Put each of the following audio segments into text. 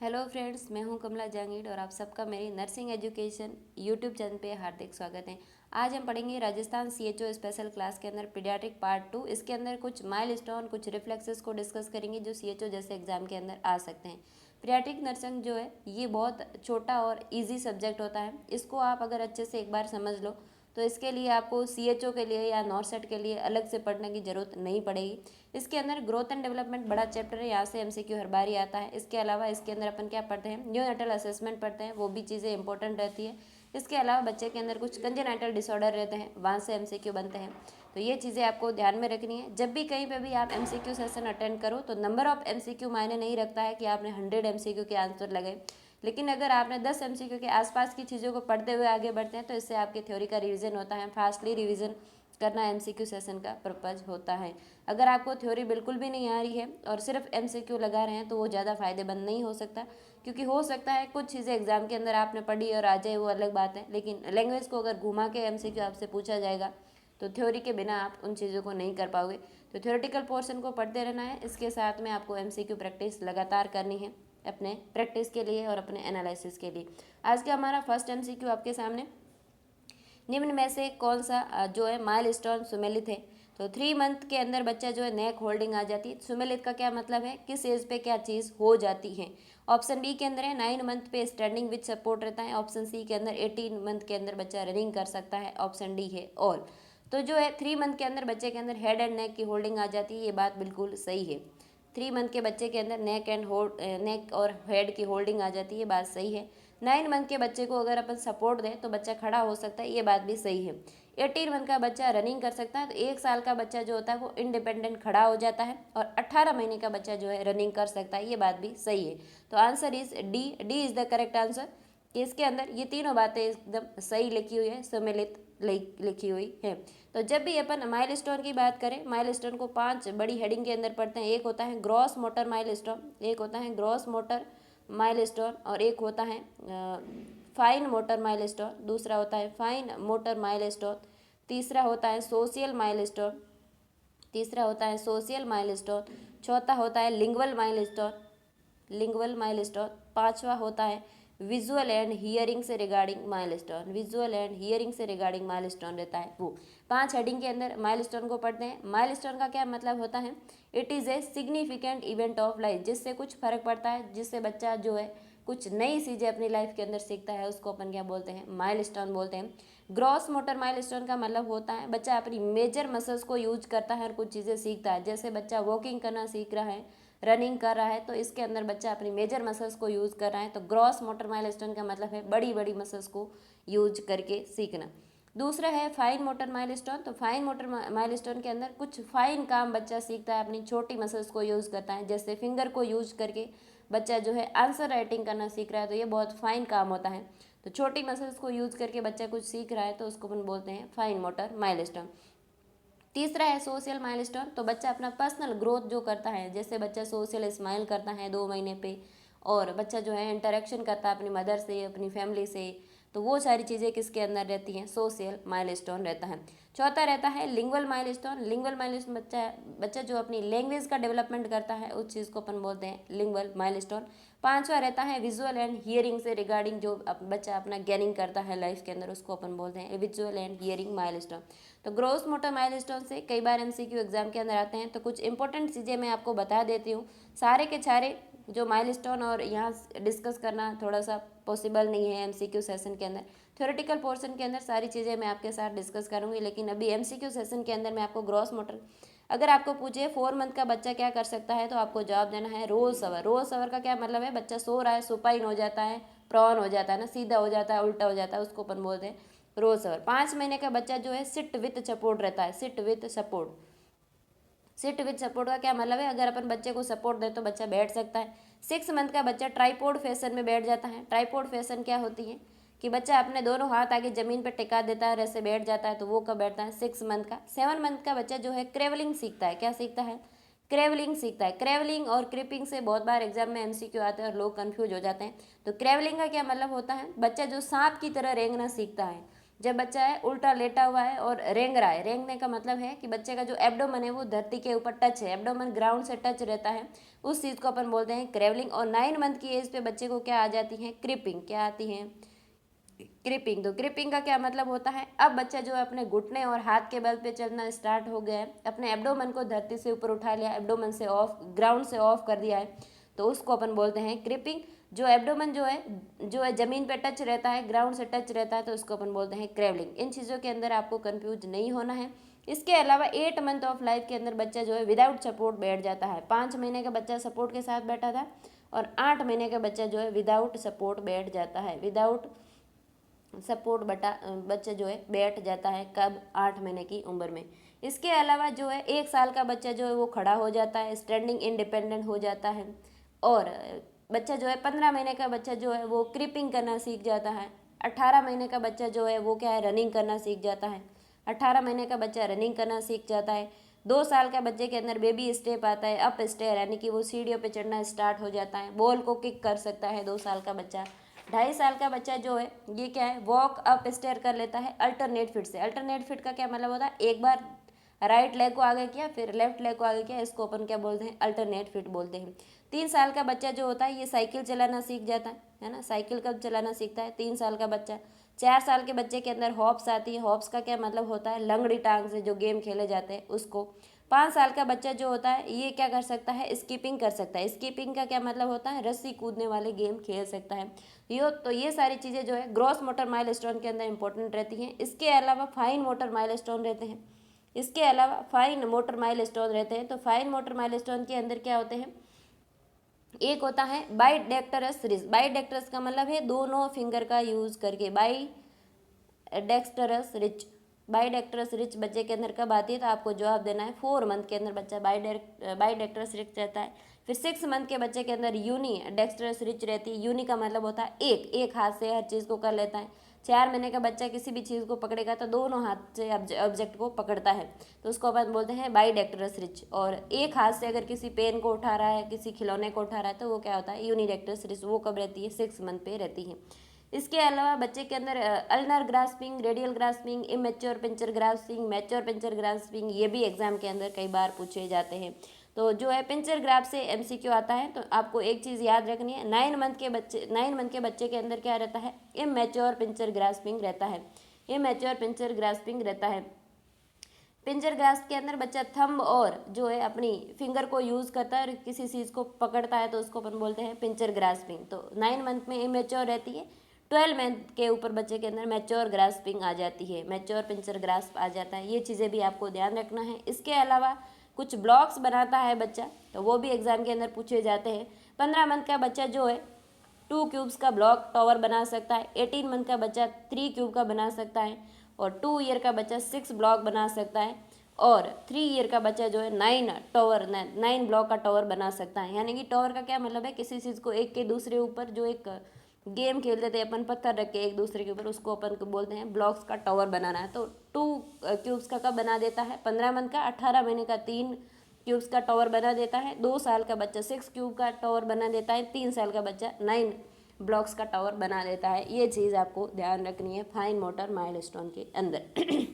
Hello friends, मैं हूं कमला जहांगीर और आप सबका मेरी नर्सिंग एजुकेशन यूट्यूब चैनल पे हार्दिक स्वागत है। आज हम पढ़ेंगे राजस्थान सीएचओ स्पेशल क्लास के अंदर पीडियाट्रिक पार्ट 2। इसके अंदर कुछ माइलस्टोन, कुछ रिफ्लेक्सेस को डिस्कस करेंगे जो सीएचओ जैसे एग्जाम के अंदर आ सकते हैं। पीडियाट्रिक नर्सिंग जो है ये बहुत छोटा और ईजी सब्जेक्ट होता है। इसको आप अगर अच्छे से एक बार समझ लो तो इसके लिए आपको सीएचओ के लिए या नॉर्सेट के लिए अलग से पढ़ने की ज़रूरत नहीं पड़ेगी। इसके अंदर ग्रोथ एंड डेवलपमेंट बड़ा चैप्टर है, यहाँ से एमसीक्यू हर बार ही आता है। इसके अलावा इसके अंदर अपन क्या पढ़ते हैं, न्यूनेटल असेसमेंट पढ़ते हैं, वो भी चीज़ें इंपॉर्टेंट रहती है। इसके अलावा बच्चे के अंदर कुछ कंजेनाइटल डिसऑर्डर रहते हैं, वहाँ से एमसीक्यू बनते हैं। तो ये चीज़ें आपको ध्यान में रखनी है। जब भी कहीं पे भी आप एमसीक्यू सेशन अटेंड करो तो नंबर ऑफ एमसीक्यू मायने नहीं रखता है कि आपने 100 एमसीक्यू के आंसर लगाए, लेकिन अगर आपने 10 एमसीक्यू के आसपास की चीज़ों को पढ़ते हुए आगे बढ़ते हैं तो इससे आपके थ्योरी का रिवीजन होता है। फास्टली रिवीजन करना एमसीक्यू सेशन का पर्पज होता है। अगर आपको थ्योरी बिल्कुल भी नहीं आ रही है और सिर्फ एमसीक्यू लगा रहे हैं तो वो ज़्यादा फायदेमंद नहीं हो सकता, क्योंकि हो सकता है कुछ चीज़ें एग्जाम के अंदर आपने पढ़ी और आ जाए, वो अलग बात है, लेकिन लैंग्वेज को अगर घुमा के एमसीक्यू आपसे पूछा जाएगा तो थ्योरी के बिना आप उन चीज़ों को नहीं कर पाओगे। तो थ्योरेटिकल पोर्शन को पढ़ते रहना है, इसके साथ में आपको एमसीक्यू प्रैक्टिस लगातार करनी है अपने प्रैक्टिस के लिए और अपने एनालिसिस के लिए। आज का हमारा फर्स्ट एमसीक्यू आपके सामने, निम्न में से कौन सा जो है माइलस्टोन सुमेलित है। तो 3 मंथ के अंदर बच्चा जो है नेक होल्डिंग आ जाती है। सुमेलित का क्या मतलब है, किस एज पे क्या चीज़ हो जाती है। ऑप्शन बी के अंदर है 9 मंथ पे स्टैंडिंग विथ सपोर्ट रहता है। ऑप्शन सी के अंदर 18 मंथ के अंदर बच्चा रनिंग कर सकता है। ऑप्शन डी है ऑल। तो जो है 3 मंथ के अंदर बच्चे के अंदर हेड एंड नेक की होल्डिंग आ जाती है, ये बात बिल्कुल सही है। 3 मंथ के बच्चे के अंदर नेक और हेड की होल्डिंग आ जाती है, ये बात सही है। 9 मंथ के बच्चे को अगर अपन सपोर्ट दें तो बच्चा खड़ा हो सकता है, ये बात भी सही है। 18 मंथ का बच्चा रनिंग कर सकता है, तो 1 साल का बच्चा जो होता है वो इंडिपेंडेंट खड़ा हो जाता है, और 18 महीने का बच्चा जो है रनिंग कर सकता है, ये बात भी सही है। तो answer is D, D is the correct answer. कि इसके अंदर ये तीनों बातें एकदम सही लिखी हुई है, सम्मिलित लिखी हुई है। तो जब भी अपन माइलस्टोन की बात करें, माइलस्टोन को 5 बड़ी हेडिंग के अंदर पढ़ते हैं। एक होता है ग्रॉस मोटर माइलस्टोन, एक होता है ग्रॉस मोटर माइलस्टोन, और एक होता है फाइन मोटर माइलस्टोन, दूसरा होता है फाइन मोटर माइलस्टोन, तीसरा होता है सोशियल माइलस्टोन, तीसरा होता है सोशियल माइलस्टोन, चौथा होता है लिंगुअल माइलस्टोन, लिंगुअल माइलस्टोन, पांचवा होता है विजुअल एंड हियरिंग से regarding milestone, visual and hearing से रिगार्डिंग माइलस्टोन रहता है वो। 5 हेडिंग के अंदर माइलस्टोन को पढ़ते हैं। माइलस्टोन का क्या मतलब होता है, it is a significant event of life, जिससे कुछ फर्क पड़ता है, जिससे बच्चा जो है कुछ नई चीज़ें अपनी लाइफ के अंदर सीखता है, उसको अपन क्या बोलते हैं, माइलस्टोन बोलते हैं। ग्रॉस मोटर माइलस्टोन का मतलब होता है बच्चा अपनी मेजर मसल्स को यूज करता है और कुछ चीज़ें सीखता है। जैसे बच्चा वॉकिंग करना सीख रहा है, रनिंग कर रहा है, तो इसके अंदर बच्चा अपनी मेजर मसल्स को यूज कर रहा है। तो ग्रॉस मोटर माइलस्टोन का मतलब है बड़ी बड़ी मसल्स को यूज करके सीखना। दूसरा है फाइन मोटर माइलस्टोन। तो फाइन मोटर माइलस्टोन के अंदर कुछ फाइन काम बच्चा सीखता है, अपनी छोटी मसल्स को यूज करता है। जैसे फिंगर को यूज करके बच्चा जो है आंसर राइटिंग करना सीख रहा है, तो ये बहुत फाइन काम होता है। तो छोटी मसल्स को यूज करके बच्चा कुछ सीख रहा है, तो उसको अपन बोलते हैं फाइन मोटर माइलस्टोन। तीसरा है सोशल माइलस्टोन। तो बच्चा अपना पर्सनल ग्रोथ जो करता है, जैसे बच्चा सोशल स्माइल करता है 2 महीने पे, और बच्चा जो है इंटरेक्शन करता है अपनी मदर से, अपनी फैमिली से, तो वो सारी चीज़ें किसके अंदर रहती हैं, सोशल माइलस्टोन रहता है। चौथा रहता है लिंगुअल माइलस्टोन। लिंगुअल माइलस्टोन बच्चा बच्चा जो अपनी लैंग्वेज का डेवलपमेंट करता है, उस चीज़ को अपन बोलते हैं लिंगुअल माइलस्टोन। पांचवा रहता है विजुअल एंड हियरिंग से रिगार्डिंग, जो बच्चा अपना गेनिंग करता है लाइफ के अंदर, उसको अपन बोलते हैं विजुअल एंड हियरिंग माइलस्टोन। तो ग्रोस मोटर माइलस्टोन से कई बार एमसीक्यू एग्जाम के अंदर आते हैं, तो कुछ इंपॉर्टेंट चीज़ें मैं आपको बता देती हूँ। सारे के सारे जो माइलस्टोन और यहाँ डिस्कस करना थोड़ा सा पॉसिबल नहीं है एमसीक्यू सेशन के अंदर। थ्योरेटिकल पोर्शन के अंदर सारी चीज़ें मैं आपके साथ डिस्कस करूँगी, लेकिन अभी एमसीक्यू सेशन के अंदर मैं आपको ग्रॉस मोटर, अगर आपको पूछे 4 मंथ का बच्चा क्या कर सकता है, तो आपको जवाब देना है रोल सवर। रोल सवर का क्या मतलब है, बच्चा सो रहा है, सुपाइन हो जाता है, प्रॉन हो जाता है ना, सीधा हो जाता है, उल्टा हो जाता है, उसको अपन बोलते हैं रोल सवर। 5 महीने का बच्चा जो है सिट विथ सपोर्ट रहता है, sit with support. Sit with support का क्या मतलब है, अगर अपन बच्चे को सपोर्ट दें तो बच्चा बैठ सकता है। 6 मंथ का बच्चा ट्राइपॉड फैशन में बैठ जाता है। ट्राइपॉड फैशन क्या होती है कि बच्चा अपने दोनों हाथ आगे जमीन पर टिका देता है और ऐसे बैठ जाता है, तो वो कब बैठता है, 6 मंथ का। 7 मंथ का बच्चा जो है क्रेवलिंग सीखता है। क्या सीखता है, क्रेवलिंग सीखता है। क्रेवलिंग और क्रिपिंग से बहुत बार एग्जाम में एमसीक्यू आते हैं और लोग कंफ्यूज हो जाते हैं। तो क्रेवलिंग का क्या मतलब होता है, बच्चा जो सांप की तरह रेंगना सीखता है। जब बच्चा है उल्टा लेटा हुआ है और रेंग रहा है, रेंगने का मतलब है कि बच्चे का जो एब्डोमेन है वो धरती के ऊपर टच है, एब्डोमेन ग्राउंड से टच रहता है, उस चीज़ को अपन बोलते हैं क्रेवलिंग। और 9 मंथ की एज पे बच्चे को क्या आ जाती है, क्रिपिंग। क्या आती है, क्रिपिंग। तो क्रिपिंग का क्या मतलब होता है, अब बच्चा जो है अपने घुटने और हाथ के बल पे चलना स्टार्ट हो गया है, अपने एब्डोमेन को धरती से ऊपर उठा लिया, एब्डोमेन से ऑफ, ग्राउंड से ऑफ कर दिया है, तो उसको अपन बोलते हैं क्रिपिंग। जो एब्डोमेन जो है ज़मीन पे टच रहता है, ग्राउंड से टच रहता है, तो उसको अपन बोलते हैं क्रेवलिंग। इन चीज़ों के अंदर आपको कंफ्यूज नहीं होना है। इसके अलावा 8 मंथ ऑफ लाइफ के अंदर बच्चा जो है विदाउट सपोर्ट बैठ जाता है। 5 महीने का बच्चा सपोर्ट के साथ बैठा था और 8 महीने का बच्चा जो है विदाउट सपोर्ट बैठ जाता है। विदाउट सपोर्ट बच्चा जो है बैठ जाता है, कब, 8 महीने की उम्र में। इसके अलावा जो है 1 साल का बच्चा जो है वो खड़ा हो जाता है, स्टैंडिंग इंडिपेंडेंट हो जाता है। और बच्चा जो है 15 महीने का बच्चा जो है वो क्रिपिंग करना सीख जाता है। 18 महीने का बच्चा जो है वो क्या है, रनिंग करना सीख जाता है। 18 महीने का बच्चा रनिंग करना सीख जाता है। 2 साल का बच्चे के अंदर बेबी स्टेप आता है, अप स्टेयर, यानी कि वो सीढ़ियों पे चढ़ना स्टार्ट हो जाता है। बॉल को किक कर सकता है 2 साल का बच्चा। 2.5 साल का बच्चा जो है ये क्या है, वॉक अप स्टेयर कर लेता है अल्टरनेट फिट से। अल्टरनेट फिट का क्या मतलब होता है, एक बार राइट लेग को आगे किया फिर लेफ्ट लेग को आगे किया, इसको अपन क्या बोलते हैं, अल्टरनेट फिट बोलते हैं। 3 साल का बच्चा जो होता है ये साइकिल चलाना सीख जाता है ना। साइकिल कब चलाना सीखता है, 3 साल का बच्चा। 4 साल के बच्चे के अंदर हॉप्स आती है। हॉप्स का क्या मतलब होता है, लंगड़ी टांग से जो गेम खेले जाते हैं उसको। 5 साल का बच्चा जो होता है ये क्या कर सकता है, स्कीपिंग कर सकता है। स्कीपिंग का क्या मतलब होता है, रस्सी कूदने वाले गेम खेल सकता है। ये सारी चीज़ें जो है ग्रॉस मोटर माइलस्टोन के अंदर इंपॉर्टेंट रहती हैं। इसके अलावा फाइन मोटर माइलस्टोन रहते हैं। इसके अलावा फाइन मोटर माइलस्टोन रहते हैं। तो फाइन मोटर माइलस्टोन के अंदर क्या होते हैं, एक होता है बाईडेक्टरस रिच। बाईडेक्टरस का मतलब है दोनों फिंगर का यूज करके, बाईडेक्टरस रिच। बाईडेक्टरस रिच बच्चे के अंदर कब आती है, तो आपको जवाब देना है 4 मंथ के अंदर बच्चा बाईडेक्टरस रिच रहता है। फिर 6 मंथ के बच्चे के अंदर यूनी डेक्सटरस रिच रहती है। यूनी का मतलब होता है एक हाथ से हर चीज़ को कर लेता है। 4 महीने का बच्चा किसी भी चीज़ को पकड़ेगा तो दोनों हाथ से ऑब्जेक्ट को पकड़ता है, तो उसको अपन बोलते हैं बाईडेक्टरस रिच। और एक हाथ से अगर किसी पेन को उठा रहा है, किसी खिलौने को उठा रहा है, तो वो क्या होता है, यूनिडेक्टरस रिच। वो कब रहती है, 6 मंथ पे रहती है। इसके अलावा बच्चे के अंदर ulnar grasping, radial grasping, immature pincer grasping, mature pincer grasping, ये भी एग्जाम के अंदर कई बार पूछे जाते हैं। तो जो है पिंचर ग्राफ से एमसीक्यू आता है। तो आपको एक चीज़ याद रखनी है, 9 मंथ के बच्चे के अंदर क्या रहता है, इमेच्योर पिंचर ग्रास्पिंग रहता है। इमेच्योर पिंचर ग्रास्पिंग रहता है। पिंचर ग्रास्प के अंदर बच्चा थंब और जो है अपनी फिंगर को यूज़ करता है और किसी चीज़ को पकड़ता है, तो उसको अपन बोलते हैं पिंचर ग्रास्पिंग। तो 9 मंथ में इमेच्योर रहती है। 12 मंथ के ऊपर बच्चे के अंदर मैच्योर ग्रास्पिंग आ जाती है, मैच्योर पिंचर ग्रास्प आ जाता है। ये चीज़ें भी आपको ध्यान रखना है। इसके अलावा कुछ ब्लॉक्स बनाता है बच्चा, तो वो भी एग्जाम के अंदर पूछे जाते हैं। 15 मंथ का बच्चा जो है 2 क्यूब्स का ब्लॉक टावर बना सकता है। 18 मंथ का बच्चा 3 क्यूब का बना सकता है। और 2 ईयर का बच्चा 6 ब्लॉक बना सकता है। और 3 ईयर का बच्चा जो है 9 ब्लॉक का टावर बना सकता है। यानी कि टावर का क्या मतलब है, किसी चीज़ को एक के दूसरे ऊपर, जो एक गेम खेलते थे अपन पत्थर रख के एक दूसरे के ऊपर, उसको अपन को बोलते हैं ब्लॉक्स का टावर बनाना है। तो 2 क्यूब्स का कब बना देता है, 15 मंथ का। 18 महीने का 3 क्यूब्स का टावर बना देता है। 2 साल का बच्चा 6 क्यूब का टावर बना देता है। 3 साल का बच्चा 9 ब्लॉक्स का टावर बना देता है। ये चीज़ आपको ध्यान रखनी है फाइन मोटर माइलस्टोन के अंदर।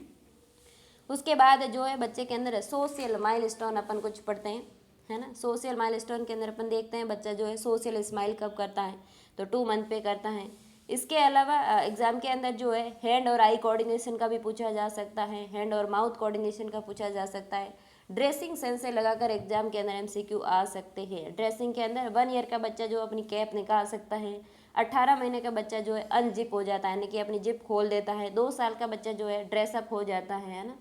उसके बाद जो है बच्चे के अंदर सोशल माइलस्टोन अपन कुछ पढ़ते हैं, है ना। सोशल माइलस्टोन के अंदर अपन देखते हैं बच्चा जो है सोशल स्माइल कब करता है, तो 2 मंथ पे करता है। इसके अलावा एग्जाम के अंदर जो है हैंड और आई कोऑर्डिनेशन का भी पूछा जा सकता है, हैंड और माउथ कोऑर्डिनेशन का पूछा जा सकता है। ड्रेसिंग सेंस से लगाकर एग्जाम के अंदर एमसीक्यू आ सकते हैं। ड्रेसिंग के अंदर 1 ईयर का बच्चा जो अपनी कैप निकाल सकता है। 18 महीने का बच्चा जो है अनजिप हो जाता है, यानी कि अपनी जिप खोल देता है। 2 साल का बच्चा जो है ड्रेसअप हो जाता है ना।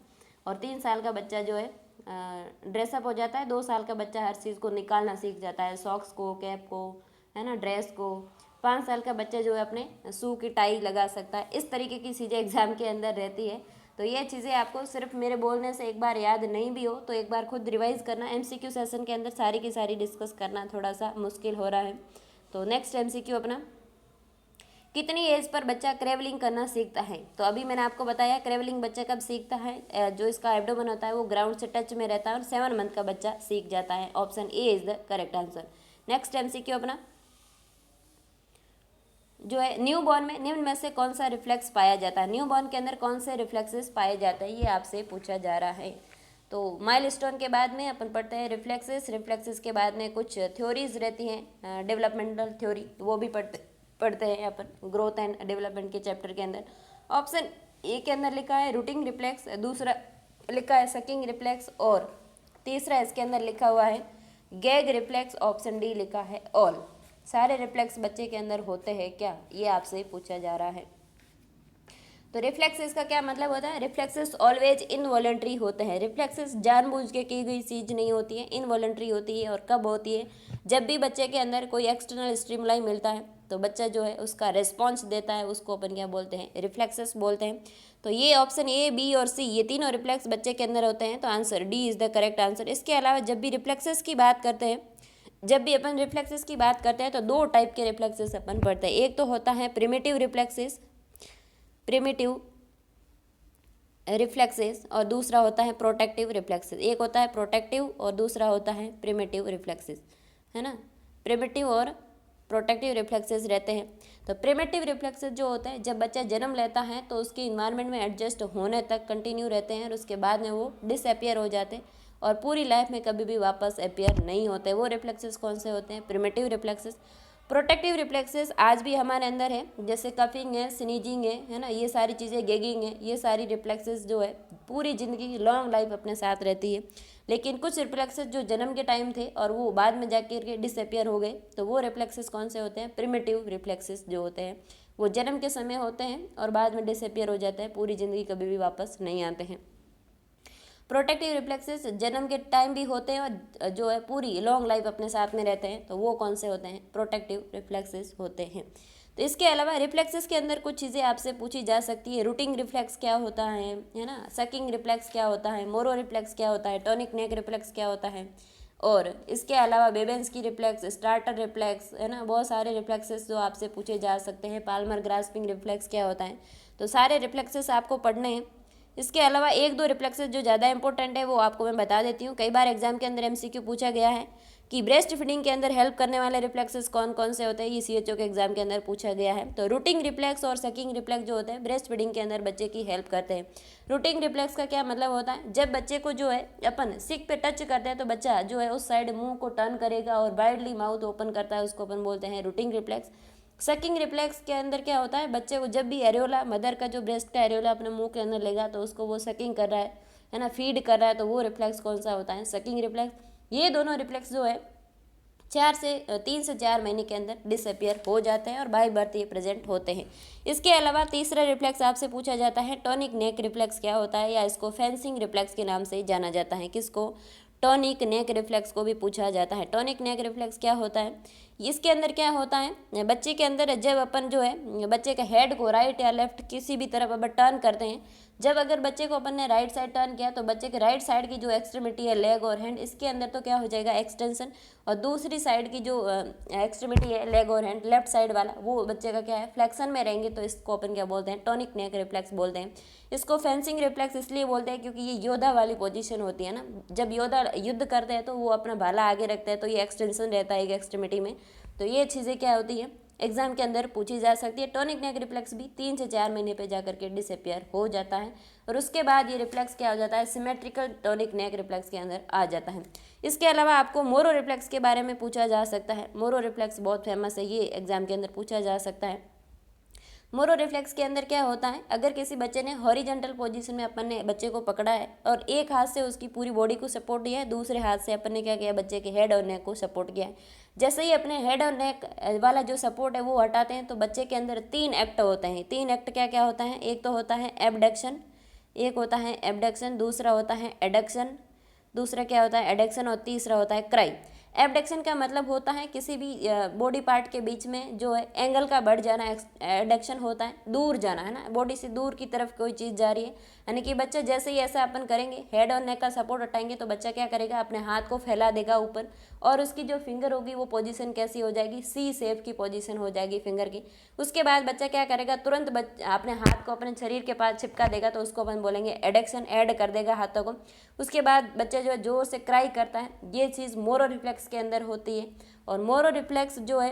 और 3 साल का बच्चा जो है ड्रेसअप हो जाता है। 2 साल का बच्चा हर चीज़ को निकालना सीख जाता है, सॉक्स को, कैप को, है ना, ड्रेस को। 5 साल का बच्चा जो है अपने शू की टाई लगा सकता है। इस तरीके की चीज़ें एग्जाम के अंदर रहती है। तो ये चीज़ें आपको सिर्फ मेरे बोलने से एक बार याद नहीं भी हो तो एक बार खुद रिवाइज करना। एमसीक्यू सेशन के अंदर सारी की सारी डिस्कस करना थोड़ा सा मुश्किल हो रहा है। तो नेक्स्ट एमसीक्यू अपना, कितनी एज पर बच्चा क्रेवलिंग करना सीखता है। तो अभी मैंने आपको बताया क्रेवलिंग बच्चा कब सीखता है, जो इसका एब्डोमेन होता है वो ग्राउंड से टच में रहता है और 7 मंथ का बच्चा सीख जाता है। Option A is the correct answer. Next MCQ अपना, जो है न्यू बॉर्न में निम्न में से कौन सा रिफ्लेक्स पाया जाता है, न्यू बॉर्न के अंदर कौन से रिफ्लेक्सेस पाए जाते हैं, ये आपसे पूछा जा रहा है। तो माइलस्टोन के बाद में अपन पढ़ते हैं रिफ्लेक्सेस के बाद में कुछ थ्योरीज रहती हैं, डेवलपमेंटल थ्योरी, वो भी पढ़ते हैं अपन ग्रोथ एंड डेवलपमेंट के चैप्टर के अंदर। ऑप्शन ए के अंदर लिखा है रूटिंग रिफ्लेक्स, दूसरा लिखा है सकिंग रिफ्लेक्स, और तीसरा इसके अंदर लिखा हुआ है गैग रिफ्लेक्स, ऑप्शन डी लिखा है ऑल। सारे रिफ्लेक्स बच्चे के अंदर होते हैं क्या, ये आपसे पूछा जा रहा है। तो रिफ्लेक्सेस का क्या मतलब होता है, रिफ्लेक्सेस ऑलवेज इनवॉलेंट्री होते हैं। रिफ्लेक्सेस जानबूझ के की गई चीज नहीं होती है, इनवॉलेंट्री होती है। और कब होती है, जब भी बच्चे के अंदर कोई एक्सटर्नल स्टिमुलाई मिलता है तो बच्चा जो है उसका रिस्पॉन्स देता है, उसको अपन क्या बोलते हैं, रिफ्लेक्सेस बोलते हैं। तो ये ऑप्शन ए, बी और सी, ये तीनों रिफ्लेक्स बच्चे के अंदर होते हैं, तो answer D is the correct answer. इसके अलावा जब भी रिफ्लेक्सेस की बात करते हैं, जब भी अपन रिफ्लेक्सेस की बात करते हैं तो दो टाइप के रिफ्लेक्सेस अपन पढ़ते हैं। एक तो होता है प्रिमिटिव रिफ्लेक्सेस, और दूसरा होता है प्रोटेक्टिव रिफ्लेक्सेस। एक होता है प्रोटेक्टिव और दूसरा होता है प्रिमिटिव रिफ्लेक्सेस, है ना। प्रिमिटिव और प्रोटेक्टिव रिफ्लेक्सेस रहते हैं। तो प्रिमिटिव रिफ्लेक्सेस जो होते हैं, जब बच्चा जन्म लेता है तो उसके इन्वायरमेंट में एडजस्ट होने तक कंटिन्यू रहते हैं और उसके बाद में वो डिसअपियर हो जाते हैं और पूरी लाइफ में कभी भी वापस अपियर नहीं होते। वो रिफ्लेक्सेस कौन से होते हैं, प्रिमिटिव रिफ्लेक्सेस। प्रोटेक्टिव रिफ्लेक्सेस आज भी हमारे अंदर है, जैसे कफिंग है, स्नीजिंग है ना, ये सारी चीज़ें, गेगिंग है, ये सारी रिफ्लेक्सेस जो है पूरी ज़िंदगी लॉन्ग लाइफ अपने साथ रहती है। लेकिन कुछ रिफ्लेक्सेस जो जन्म के टाइम थे और वो बाद में जाकर के डिसअपियर हो गए, तो वो रिफ्लेक्सेस कौन से होते हैं, प्रिमिटिव रिफ्लेक्सेस जो होते हैं वो जन्म के समय होते हैं और बाद में डिसअपियर हो जाते हैं, पूरी ज़िंदगी कभी भी वापस नहीं आते हैं। प्रोटेक्टिव रिफ्लेक्सेस जन्म के टाइम भी होते हैं और जो है पूरी लॉन्ग लाइफ अपने साथ में रहते हैं, तो वो कौन से होते हैं, प्रोटेक्टिव रिफ्लेक्सेस होते हैं। तो इसके अलावा रिफ्लेक्सेस के अंदर कुछ चीज़ें आपसे पूछी जा सकती है। रूटिंग रिफ्लेक्स क्या होता है ना, सकिंग रिफ्लेक्स क्या होता है, मोरो रिफ्लेक्स क्या होता है, टॉनिक नेक रिफ्लेक्स क्या होता है, और इसके अलावा बेबेंस्की रिफ्लेक्स, स्टार्टर रिफ्लेक्स, है ना, बहुत सारे रिफ्लेक्सेस जो आपसे पूछे जा सकते हैं। पाल्मर ग्रास्पिंग रिफ्लेक्स क्या होता है, तो सारे रिफ्लेक्सेस आपको पढ़ने हैं। इसके अलावा एक दो रिफ्लेक्सेस जो ज़्यादा इंपॉर्टेंट है वो आपको मैं बता देती हूँ। कई बार एग्जाम के अंदर एमसीक्यू पूछा गया है कि ब्रेस्ट फीडिंग के अंदर हेल्प करने वाले रिफ्लेक्सेस कौन कौन से होते हैं, ये सीएचओ के एग्जाम के अंदर पूछा गया है। तो रूटिंग रिफ्लेक्स और सकिंग रिफ्लेक्स जो होते हैं ब्रेस्ट फीडिंग के अंदर बच्चे की हेल्प करते हैं। रूटिंग रिफ्लेक्स का क्या मतलब होता है, जब बच्चे को जो है अपन सिक पे टच करते हैं तो बच्चा जो है उस साइड मुंह को टर्न करेगा और वाइडली माउथ ओपन करता है, उसको अपन बोलते हैं रूटिंग रिफ्लेक्स। सकिंग रिफ्लेक्स के अंदर क्या होता है, बच्चे को जब भी एरियोला, मदर का जो ब्रेस्ट का एरियोला अपने मुंह के अंदर लेगा तो उसको वो सकिंग कर रहा है ना, फीड कर रहा है, तो वो रिफ्लेक्स कौन सा होता है, सकिंग रिफ्लेक्स। ये दोनों रिफ्लेक्स जो है 3 से 4 महीने के अंदर डिसअपियर हो जाते हैं और बाय बर्थ ये प्रेजेंट होते हैं। इसके अलावा तीसरा रिफ्लेक्स आपसे पूछा जाता है टॉनिक नेक रिफ्लेक्स क्या होता है, या इसको फेंसिंग रिफ्लेक्स के नाम से जाना जाता है। किसको, टॉनिक नेक रिफ्लेक्स को भी पूछा जाता है। टॉनिक नेक रिफ्लेक्स क्या होता है, इसके अंदर क्या होता है, बच्चे के अंदर जब अपन जो है बच्चे के हेड को राइट या लेफ्ट किसी भी तरफ अपन टर्न करते हैं, जब अगर बच्चे को अपन ने राइट साइड टर्न किया तो बच्चे के राइट साइड की जो एक्सट्रीमिटी है, लेग और हैंड, इसके अंदर तो क्या हो जाएगा, एक्सटेंशन, और दूसरी साइड की जो एक्सट्रीमिटी है, लेग और हैंड, लेफ्ट साइड वाला, वो बच्चे का क्या है, फ्लेक्शन में रहेंगे, तो इसको अपन क्या बोलते हैं, टॉनिक नेक रिफ्लेक्स बोलते हैं। इसको फेंसिंग रिफ्लेक्स इसलिए बोलते हैं क्योंकि ये योद्धा वाली पोजीशन होती है ना, जब योद्धा युद्ध करते हैं तो वो अपना भाला आगे रखते हैं, तो ये एक्सटेंशन रहता है एक एक्सट्रीमिटी में। तो ये चीज़ें क्या होती है, एग्जाम के अंदर पूछी जा सकती है। टॉनिक नेक रिफ्लेक्स भी 3 से 4 महीने पे जाकर के डिसअपियर हो जाता है और उसके बाद ये रिफ्लेक्स क्या हो जाता है, सिमेट्रिकल टॉनिक नेक रिफ्लेक्स के अंदर आ जाता है। इसके अलावा आपको मोरो रिफ्लेक्स के बारे में पूछा जा सकता है। मोरो रिफ्लेक्स बहुत फेमस है, ये एग्जाम के अंदर पूछा जा सकता है। मोरो रिफ्लेक्स के अंदर क्या होता है, अगर किसी बच्चे ने हॉरिजॉन्टल पोजीशन में अपन ने बच्चे को पकड़ा है और एक हाथ से उसकी पूरी बॉडी को सपोर्ट दिया है, दूसरे हाथ से अपन ने क्या किया, बच्चे के हेड और नेक को सपोर्ट किया है। जैसे ही अपने हेड और नेक वाला जो सपोर्ट है वो हटाते हैं तो बच्चे के अंदर 3 एक्ट होते हैं। 3 एक्ट क्या क्या होता है, एक तो होता है एबडक्शन, दूसरा होता है एडक्शन, दूसरा क्या होता है एडक्शन, और तीसरा होता है क्राई। एबडक्शन का मतलब होता है किसी भी बॉडी पार्ट के बीच में जो है एंगल का बढ़ जाना। एडक्शन होता है दूर जाना, है ना, बॉडी से दूर की तरफ कोई चीज़ जा रही है, यानी कि बच्चा जैसे ही ऐसा अपन करेंगे, हेड और नेक का सपोर्ट हटाएंगे तो बच्चा क्या करेगा, अपने हाथ को फैला देगा ऊपर, और उसकी जो फिंगर होगी वो पोजीशन कैसी हो जाएगी, सी शेप की पोजीशन हो जाएगी फिंगर की। उसके बाद बच्चा क्या करेगा, तुरंत अपने हाथ को अपने शरीर के पास चिपका देगा, तो उसको अपन बोलेंगे एडक्शन, ऐड कर देगा हाथों को। उसके बाद बच्चा जो है जोर से क्राई करता है, ये चीज़ मोरो रिफ्लेक्स के अंदर होती है। और मोरो रिफ्लेक्स जो है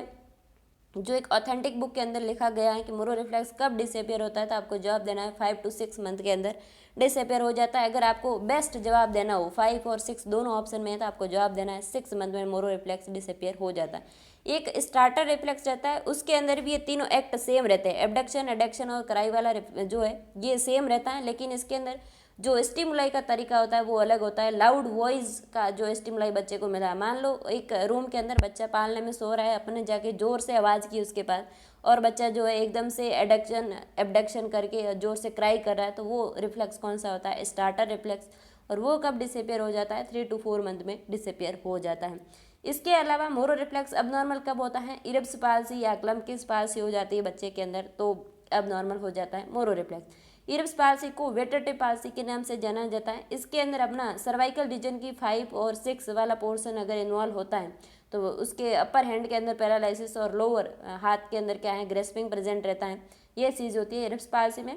जो एक ऑथेंटिक बुक के अंदर लिखा गया है कि मोरो रिफ्लेक्स कब डिसअपियर होता है, तो आपको जवाब देना है 5 to 6 मंथ के अंदर डिसअपियर हो जाता है। अगर आपको बेस्ट जवाब देना हो 5 और 6 दोनों ऑप्शन में है तो आपको जवाब देना है 6 मंथ में मोरो रिफ्लेक्स डिसअपियर हो जाता है। एक स्टार्टर रिफ्लेक्स रहता है, उसके अंदर भी ये तीनों एक्ट सेम रहते हैं, एबडक्शन, एडक्शन और कराई वाला जो है ये सेम रहता है, लेकिन इसके अंदर जो स्टिमुलाई का तरीका होता है वो अलग होता है। लाउड वॉइस का जो स्टिमुलाई बच्चे को मिला है, मान लो एक रूम के अंदर बच्चा पालने में सो रहा है, अपने जाके जोर से आवाज़ की उसके पास, और बच्चा जो है एकदम से एबडक्शन करके जोर से क्राई कर रहा है, तो वो रिफ्लेक्स कौन सा होता है? Starter reflex. और वो कब डिसअपियर हो जाता है? 3 to 4 मंथ में डिसअपियर हो जाता है। इसके अलावा मोरो रिफ्लेक्स अबनॉर्मल कब होता है? इरब्स पाल्सी या क्लम्पकिंस पाल्सी हो जाती है बच्चे के अंदर, तो अबनॉर्मल हो जाता है मोरो रिफ्लेक्स। इरब्स पाल्सी को वेटेटिव पाल्सी के नाम से जाना जाता है। इसके अंदर अपना सर्वाइकल रीजन की 5 और 6 वाला पोर्शन अगर इन्वॉल्व होता है तो उसके अपर हैंड के अंदर पैरालिसिस और लोअर हाथ के अंदर क्या है? ग्रेस्पिंग प्रेजेंट रहता है। ये चीज़ होती है इरब्स पाल्सी में।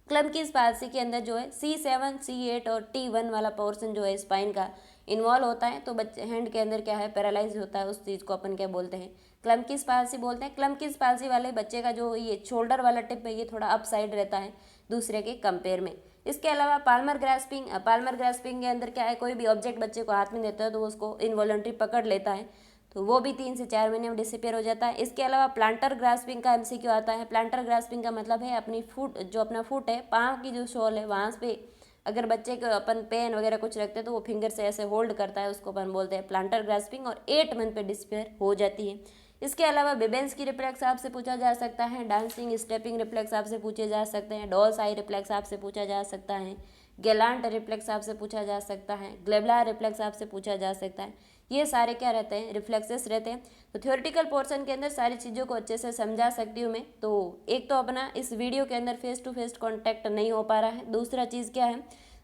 क्लम्पकिंस पाल्सी के अंदर जो है C7, C8 और T1 वाला पोर्शन जो है स्पाइन का इन्वॉल्व होता है, तो बच्चे हैंड के अंदर क्या है? पैरालाइज होता है। उस चीज़ को अपन क्या बोलते हैं? क्लम्पकिंस पाल्सी बोलते हैं। क्लम्पकिंस पाल्सी वाले बच्चे का जो ये शोल्डर वाला टिप है ये थोड़ा अप साइड रहता है दूसरे के कंपेयर में। इसके अलावा पाल्मर ग्रास्पिंग के अंदर क्या है? कोई भी ऑब्जेक्ट बच्चे को हाथ में देता है तो उसको इनवॉलंटरी पकड़ लेता है, तो वो भी 3 से 4 महीने में डिसअपियर हो जाता है। इसके अलावा प्लांटर ग्रास्पिंग का MCQ आता है। प्लांटर ग्रास्पिंग का मतलब है अपनी फुट, जो अपना फुट है, पाँव की जो सोल है वहाँ पे अगर बच्चे को अपन पेन वगैरह कुछ रखते हैं तो वो फिंगर से ऐसे होल्ड करता है, उसको अपन बोलते हैं प्लांटर ग्रास्पिंग, और 8 मंथ पे डिसअपियर हो जाती है। इसके अलावा बेबेंस की रिफ्लेक्स आपसे पूछा जा सकता है, डांसिंग स्टेपिंग रिफ्लेक्स आपसे पूछे जा सकते हैं, डॉल्स आई रिफ्लेक्स आपसे पूछा जा सकता है, गैलांट रिफ्लेक्स आपसे पूछा जा सकता है, ग्लेबलार रिफ्लेक्स आपसे पूछा जा सकता है। ये सारे क्या रहते हैं? रिफ्लेक्सेस रहते हैं। तो थ्योरेटिकल पोर्शन के अंदर सारी चीज़ों को अच्छे से समझा सकती हूँ मैं। तो एक तो अपना इस वीडियो के अंदर फेस टू फेस कॉन्टैक्ट नहीं हो पा रहा है, दूसरा चीज़ क्या है,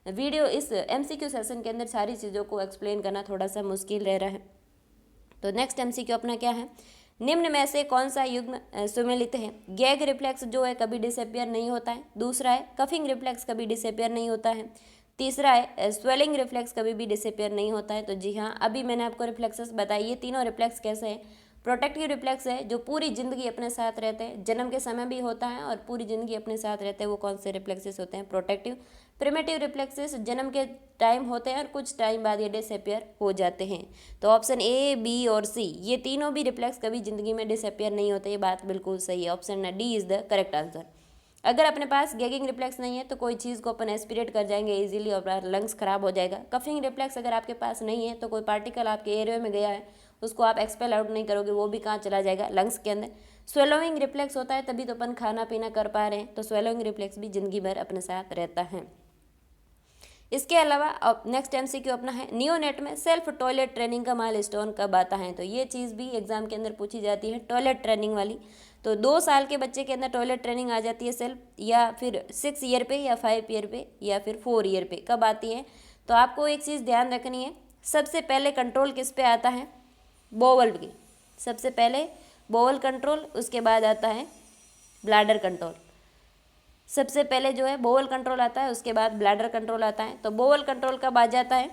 वीडियो इस MCQ सेशन के अंदर सारी चीज़ों को एक्सप्लेन करना थोड़ा सा मुश्किल रह रहा है। तो नेक्स्ट MCQ अपना क्या है? निम्न में से कौन सा युग्म सुमेलित है? गैग रिफ्लेक्स जो है कभी डिसअपियर नहीं होता है। दूसरा है कफिंग रिफ्लेक्स कभी डिसअपियर नहीं होता है। तीसरा है स्वेलिंग रिफ्लेक्स कभी भी डिसअपियर नहीं होता है। तो जी हाँ, अभी मैंने आपको रिफ्लेक्सेस बताई। ये तीनों रिफ्लेक्स कैसे हैं? प्रोटेक्टिव रिफ्लेक्स है जो पूरी ज़िंदगी अपने साथ रहते हैं, जन्म के समय भी होता है और पूरी ज़िंदगी अपने साथ रहते हैं। वो कौन से रिफ्लेक्सेस होते हैं? प्रोटेक्टिव। प्रिमेटिव रिफ्लेक्सेस जन्म के टाइम होते हैं और कुछ टाइम बाद ये डिसअपियर हो जाते हैं। तो ऑप्शन A, B और C ये तीनों भी रिफ्लेक्स कभी ज़िंदगी में डिसअपियर नहीं होते। ये बात बिल्कुल सही है, option D is the correct answer. अगर अपने पास गैगिंग रिफ्लेक्स नहीं है तो कोई चीज़ को अपन एस्पिरेट कर जाएंगे इजीली और लंग्स खराब हो जाएगा। कफिंग रिफ्लेक्स अगर आपके पास नहीं है तो कोई पार्टिकल आपके एरिया में गया है उसको आप एक्सपेल आउट नहीं करोगे, वो भी कहाँ चला जाएगा? लंग्स के अंदर। स्वेलोइंग रिफ्लेक्स होता है तभी तो अपन खाना पीना कर पा रहे हैं, तो स्वेलोइंग रिफ्लेक्स भी जिंदगी भर अपने साथ रहता है। इसके अलावा नेक्स्ट MCQ अपना है, नियोनेट में सेल्फ टॉयलेट ट्रेनिंग का माइलस्टोन कब आता है? तो ये चीज़ भी एग्जाम के अंदर पूछी जाती है, टॉयलेट ट्रेनिंग वाली। तो 2 साल के बच्चे के अंदर टॉयलेट ट्रेनिंग आ जाती है सेल्फ, या फिर 6 ईयर पे, या 5 ईयर पे, या फिर 4 ईयर पे कब आती है? तो आपको एक चीज़ ध्यान रखनी है, सबसे पहले कंट्रोल किस पे आता है? बोवल की। सबसे पहले बोवल कंट्रोल, उसके बाद आता है ब्लैडर कंट्रोल। सबसे पहले जो है बोवल कंट्रोल आता है, उसके बाद ब्लैडर कंट्रोल आता है। तो बोवल कंट्रोल कब आ जाता है?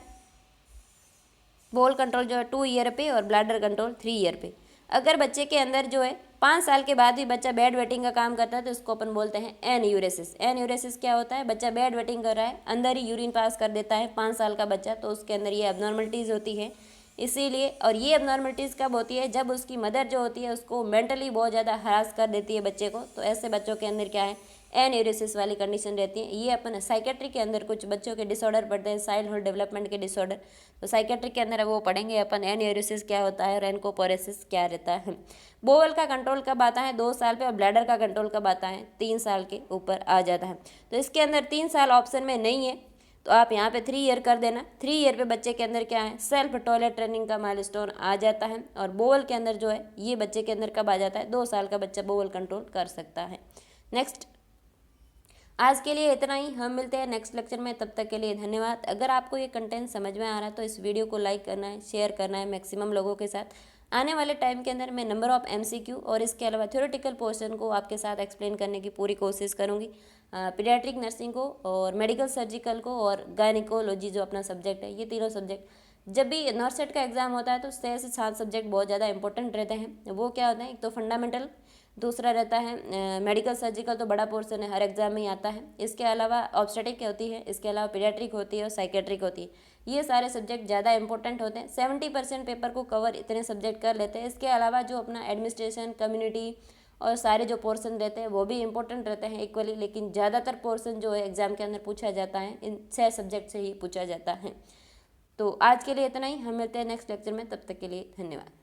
बोवल कंट्रोल जो है 2 ईयर पे और ब्लैडर कंट्रोल 3 ईयर पे। अगर बच्चे के अंदर जो है 5 साल के बाद भी बच्चा बेड वेटिंग का काम करता है तो इसको अपन बोलते हैं एनयूरेसिस। एनयूरेसिस क्या होता है? बच्चा बेड वेटिंग कर रहा है, अंदर ही यूरिन पास कर देता है 5 साल का बच्चा, तो उसके अंदर ये एबनॉर्मलिटीज़ होती है इसीलिए। और ये एबनॉर्मलिटीज़ कब होती है? जब उसकी मदर जो होती है उसको मेंटली बहुत ज़्यादा हरास कर देती है बच्चे को, तो ऐसे बच्चों के अंदर क्या है? एनयूरेसिस वाली कंडीशन रहती है। ये अपन साइकेट्री के अंदर कुछ बच्चों के डिसऑर्डर पढ़ते हैं, चाइल्डहुड डेवलपमेंट के डिसऑर्डर, तो साइकेट्री के अंदर वो पढ़ेंगे अपन एनयूरेसिस क्या होता है और एनकोपोरेसिस क्या रहता है। बोवल का कंट्रोल कब आता है? 2 साल पे, और ब्लैडर का कंट्रोल कब आता है? 3 साल के ऊपर आ जाता है। तो इसके अंदर 3 साल ऑप्शन में नहीं है, तो आप यहाँ पे 3 ईयर कर देना। 3 ईयर पे बच्चे के अंदर क्या है? सेल्फ टॉयलेट ट्रेनिंग का माइलस्टोन आ जाता है। और बोवल के अंदर जो है ये बच्चे के अंदर कब आ जाता है? 2 साल का बच्चा बोवल कंट्रोल कर सकता है। नेक्स्ट, आज के लिए इतना ही, हम मिलते हैं नेक्स्ट लेक्चर में, तब तक के लिए धन्यवाद। अगर आपको ये कंटेंट समझ में आ रहा है तो इस वीडियो को लाइक करना है, शेयर करना है मैक्सिमम लोगों के साथ। आने वाले टाइम के अंदर मैं नंबर ऑफ MCQ और इसके अलावा थ्योरेटिकल पोर्शन को आपके साथ एक्सप्लेन करने की पूरी कोशिश करूँगी। पीडियाट्रिक नर्सिंग को और मेडिकल सर्जिकल को और गायनिकोलॉजी जो अपना सब्जेक्ट है, ये तीनों सब्जेक्ट जब भी नॉर्सेट का एग्जाम होता है तो 6 से 7 सब्जेक्ट बहुत ज़्यादा इंपॉर्टेंट रहते हैं। वो क्या होते हैं, एक तो फंडामेंटल, दूसरा रहता है मेडिकल सर्जिकल, तो बड़ा पोर्शन है, हर एग्जाम में ही आता है। इसके अलावा ऑब्स्टेटिक होती है, इसके अलावा पीडियाट्रिक होती है और साइकेट्रिक होती है। ये सारे सब्जेक्ट ज़्यादा इंपॉर्टेंट होते हैं। 70% पेपर को कवर इतने सब्जेक्ट कर लेते हैं। इसके अलावा जो अपना एडमिनिस्ट्रेशन, कम्युनिटी और सारे जो पोर्शन रहते हैं वो भी इंपॉर्टेंट रहते हैं इक्वली, लेकिन ज़्यादातर पोर्शन जो है एग्जाम के अंदर पूछा जाता है इन 6 सब्जेक्ट से ही पूछा जाता है। तो आज के लिए इतना ही, हम मिलते हैं नेक्स्ट लेक्चर में, तब तक के लिए धन्यवाद।